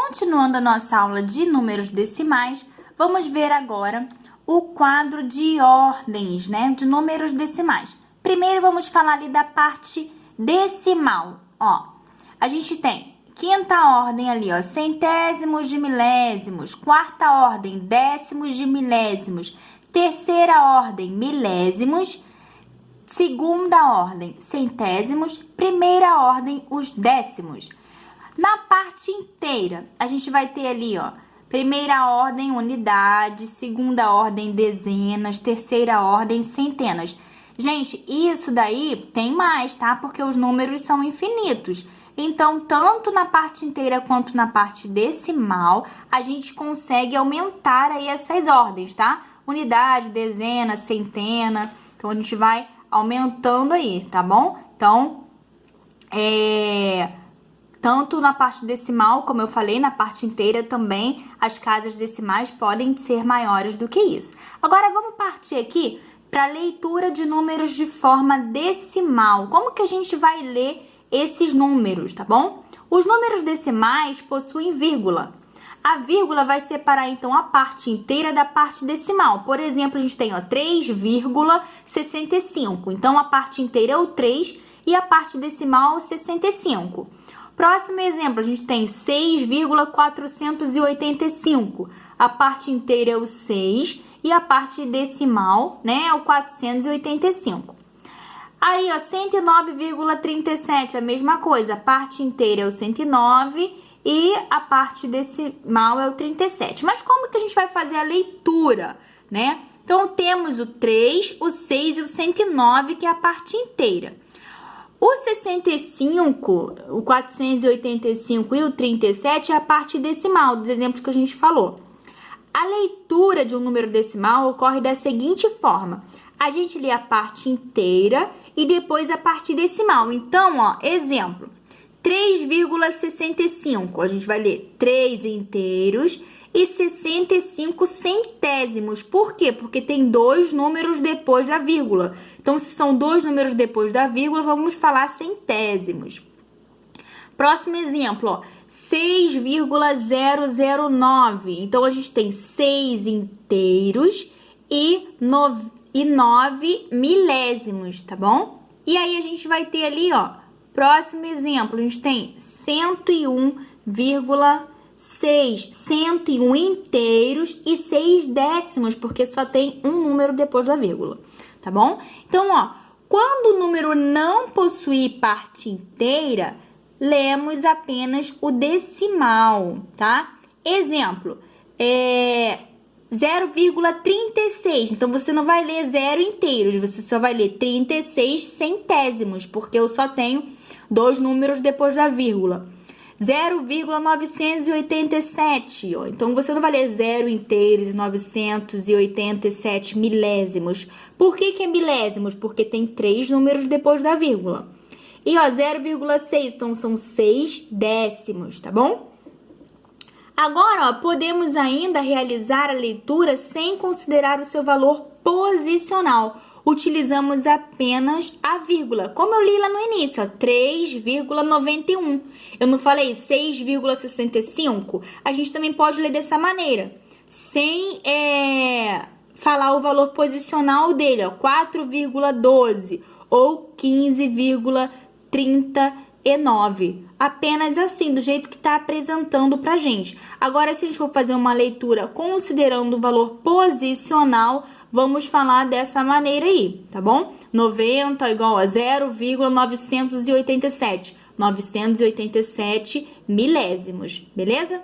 Continuando a nossa aula de números decimais, vamos ver agora o quadro de ordens, né, de números decimais. Primeiro vamos falar ali da parte decimal, ó. A gente tem quinta ordem ali, ó, centésimos de milésimos, quarta ordem, décimos de milésimos, terceira ordem, milésimos, segunda ordem, centésimos, primeira ordem, os décimos. Na parte inteira, a gente vai ter ali, ó, primeira ordem, unidade, segunda ordem, dezenas, terceira ordem, centenas. Gente, isso daí tem mais, tá? Porque os números são infinitos. Então, tanto na parte inteira quanto na parte decimal, a gente consegue aumentar aí essas ordens, tá? Unidade, dezena, centena. Então, a gente vai aumentando aí, tá bom? Então, tanto na parte decimal, como eu falei, na parte inteira também, as casas decimais podem ser maiores do que isso. Agora, vamos partir aqui para a leitura de números de forma decimal. Como que a gente vai ler esses números, tá bom? Os números decimais possuem vírgula. A vírgula vai separar, então, a parte inteira da parte decimal. Por exemplo, a gente tem, ó, 3,65. Então, a parte inteira é o 3 e a parte decimal, 65. Próximo exemplo, a gente tem 6,485. A parte inteira é o 6 e a parte decimal, né, é o 485. Aí, ó, 109,37, a mesma coisa. A parte inteira é o 109 e a parte decimal é o 37. Mas como que a gente vai fazer a leitura, né? Então, temos o 3, o 6 e o 109, que é a parte inteira. O 65, o 485 e o 37 é a parte decimal dos exemplos que a gente falou. A leitura de um número decimal ocorre da seguinte forma. A gente lê a parte inteira e depois a parte decimal. Então, ó, exemplo, 3,65. A gente vai ler 3 inteiros e 65 centésimos. Por quê? Porque tem dois números depois da vírgula. Então, se são dois números depois da vírgula, vamos falar centésimos. Próximo exemplo, ó, 6,009. Então, a gente tem 6 inteiros e 9 milésimos, tá bom? E aí, a gente vai ter ali, ó, próximo exemplo, a gente tem 101,6. 101 inteiros e 6 décimos, porque só tem um número depois da vírgula, tá bom? Então, ó, quando o número não possui parte inteira, lemos apenas o decimal, tá? Exemplo, 0,36. Então, você não vai ler 0 inteiros, você só vai ler 36 centésimos, porque eu só tenho dois números depois da vírgula. 0,987, ó. Então, você não vai ler 0 inteiros e 987 milésimos. Por que é milésimos? Porque tem 3 números depois da vírgula. E, ó, 0,6, então são 6 décimos, tá bom? Agora, ó, podemos ainda realizar a leitura sem considerar o seu valor posicional. Utilizamos apenas a vírgula, como eu li lá no início, ó, 3,91. Eu não falei 6,65? A gente também pode ler dessa maneira, sem falar o valor posicional dele, ó, 4,12 ou 15,39. Apenas assim, do jeito que está apresentando pra gente. Agora, se a gente for fazer uma leitura considerando o valor posicional, vamos falar dessa maneira aí, tá bom? 90 igual a 0,987. 987 milésimos, beleza?